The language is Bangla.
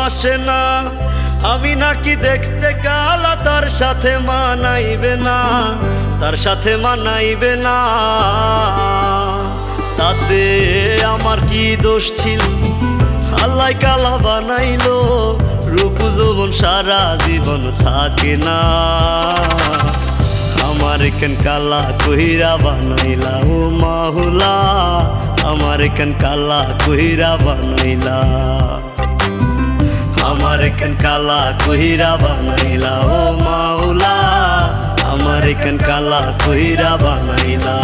আসে না। আমি নাকি দেখতে কালা, তার সাথে মানাইবে না, তার সাথে মানাইবে না। তাতে আমার কি দোষ ছিল, আল্লাহ কালা বানাইলো। রূপ যৌবন সারা জীবন থাকে না, আমার কেন কালা কইরা বানাইলা ও মাওলা, আমার কেন কালা কইরা বানাইলা, আমার কেন কালা কইরা বানাইলা ও মাওলা, আমার কেন কালা কইরা বানাইলা।